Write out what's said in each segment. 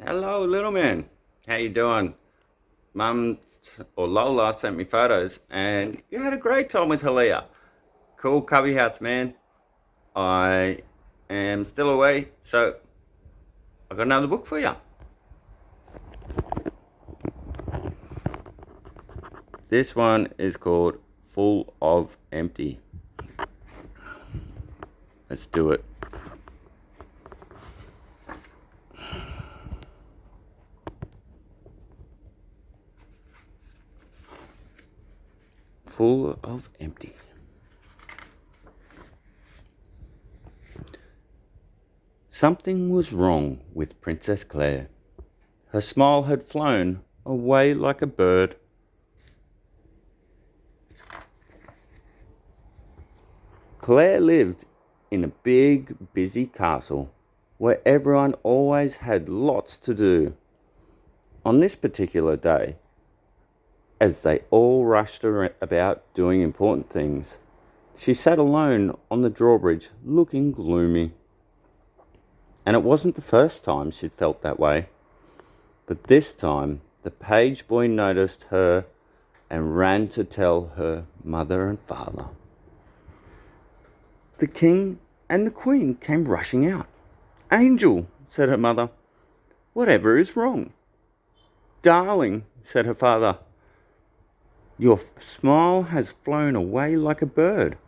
Hello, little man. How you doing? Mum or Lola sent me photos, and you had a great time with Halia. Cool cubby house, man. I am still away, so I got another book for you. This one is called Full of Empty. Let's do it. Full of empty. Something was wrong with Princess Claire. Her smile had flown away like a bird. Claire lived in a big, busy castle where everyone always had lots to do. On this particular day, as they all rushed about doing important things, she sat alone on the drawbridge looking gloomy. And it wasn't the first time she'd felt that way. But this time, the page boy noticed her and ran to tell her mother and father. The king and the queen came rushing out. "Angel," said her mother, "whatever is wrong?" "Darling," said her father, "your smile has flown away like a bird."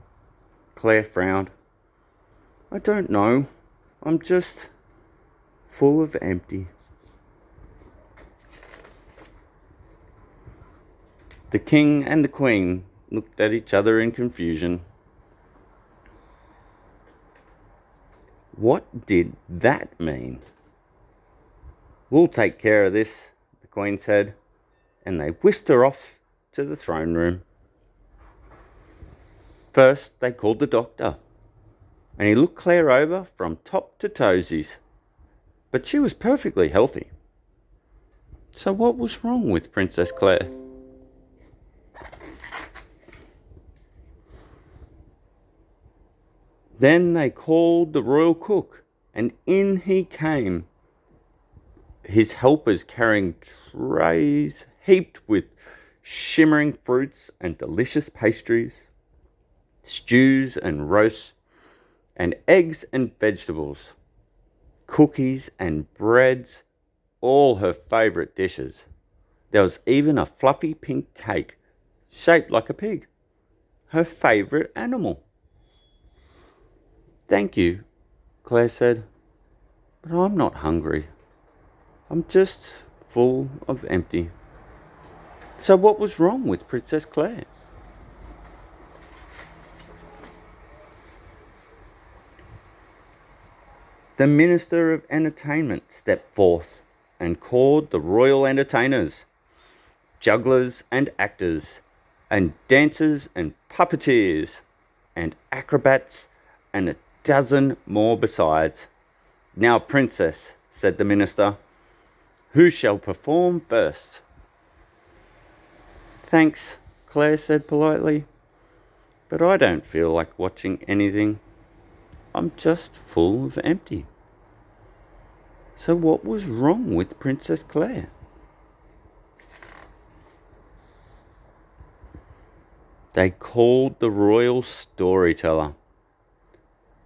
Claire frowned. "I don't know. I'm just full of empty." The king and the queen looked at each other in confusion. What did that mean? "We'll take care of this," the queen said, and they whisked her off to the throne room. First, they called the doctor, and he looked Claire over from top to toesies, but she was perfectly healthy. So what was wrong with Princess Claire? Then they called the royal cook, and in he came, his helpers carrying trays heaped with shimmering fruits and delicious pastries, stews and roasts, and eggs and vegetables, cookies and breads, all her favourite dishes. There was even a fluffy pink cake shaped like a pig, her favourite animal. "Thank you," Claire said, "but I'm not hungry. I'm just full of empty." So what was wrong with Princess Claire? The Minister of Entertainment stepped forth and called the royal entertainers, jugglers and actors, and dancers and puppeteers, and acrobats, and a dozen more besides. "Now, Princess," said the minister, "who shall perform first?" "Thanks," Claire said politely, "but I don't feel like watching anything. I'm just full of empty." So what was wrong with Princess Claire? They called the royal storyteller.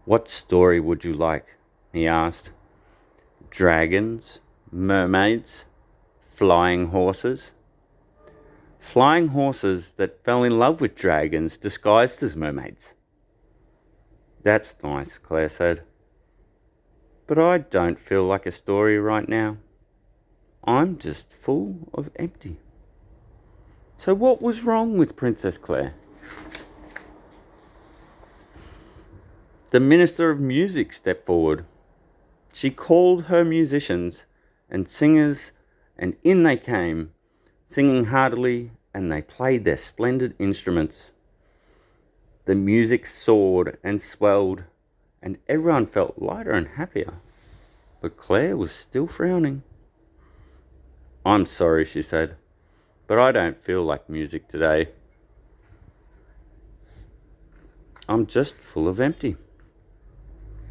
"What story would you like?" he asked. "Dragons, mermaids, flying horses?" "Flying horses that fell in love with dragons disguised as mermaids." "That's nice," Claire said. "But I don't feel like a story right now. I'm just full of empty." So what was wrong with Princess Claire? The Minister of Music stepped forward. She called her musicians and singers, and in they came, singing heartily, and they played their splendid instruments. The music soared and swelled, and everyone felt lighter and happier. But Claire was still frowning. "I'm sorry," she said, "but I don't feel like music today. I'm just full of empty."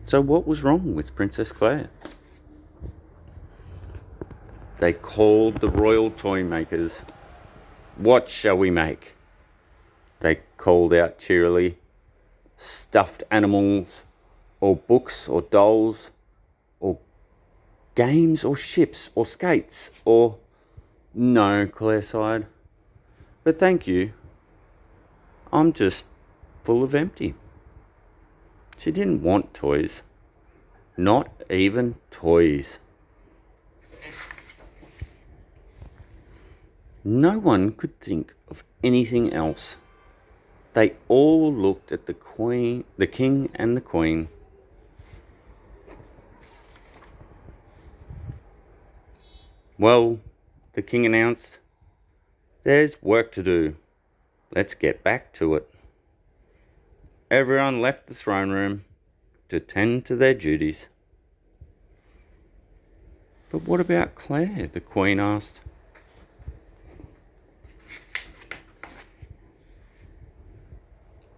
So what was wrong with Princess Claire? They called the royal toy makers. What shall we make? They called out cheerily. Stuffed animals, or books, or dolls, or games, or ships, or skates, or... No, Claire sighed. But thank you. I'm just full of empty. She didn't want toys. Not even toys. No one could think of anything else. They all looked at the king and the queen. Well, the king announced, there's work to do. Let's get back to it. Everyone left the throne room to tend to their duties. But what about Claire? The queen asked.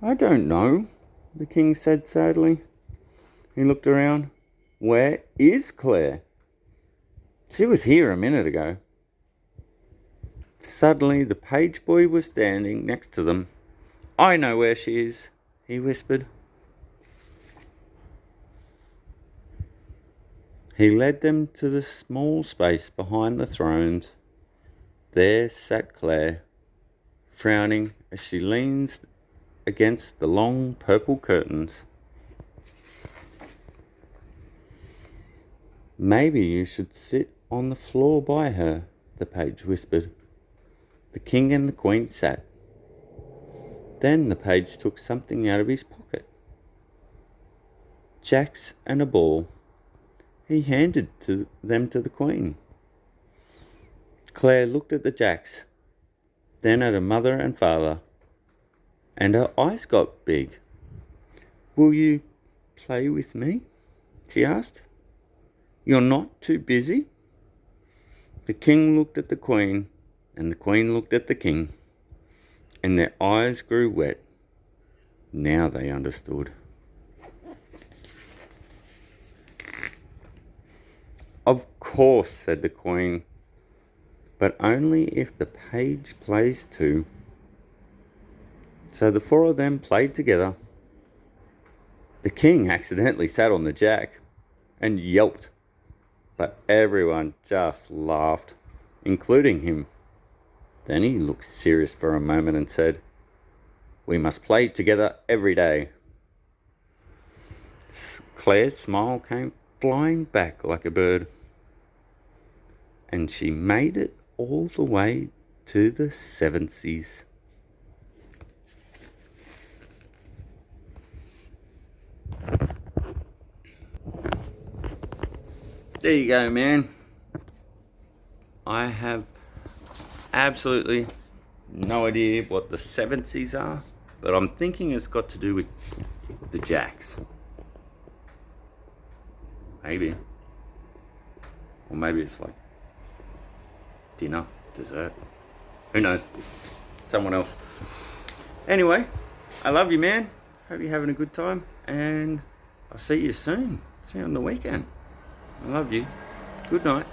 I don't know, the king said sadly. He looked around. Where is Claire? She was here a minute ago. Suddenly the page boy was standing next to them. I know where she is, he whispered. He led them to the small space behind the thrones. There sat Claire, frowning as she leaned against the long purple curtains. Maybe you should sit on the floor by her, the page whispered. The king and the queen sat. Then the page took something out of his pocket. Jacks and a ball. He handed them to the queen. Claire looked at the jacks, then at her mother and father, and her eyes got big. Will you play with me? She asked. You're not too busy? The king looked at the queen, and the queen looked at the king, and their eyes grew wet. Now they understood. Of course, said the queen, but only if the page plays too. So the four of them played together. The king accidentally sat on the jack and yelped, but everyone just laughed, including him. Then he looked serious for a moment and said, We must play together every day. Claire's smile came flying back like a bird, and she made it all the way to the 7th seas. There you go, man. I have absolutely no idea what the 7th seas are, but I'm thinking it's got to do with the jacks. Maybe. Or maybe it's like dinner, dessert. Who knows? Someone else. Anyway, I love you, man. Hope you're having a good time, and I'll see you soon. See you on the weekend. I love you. Good night.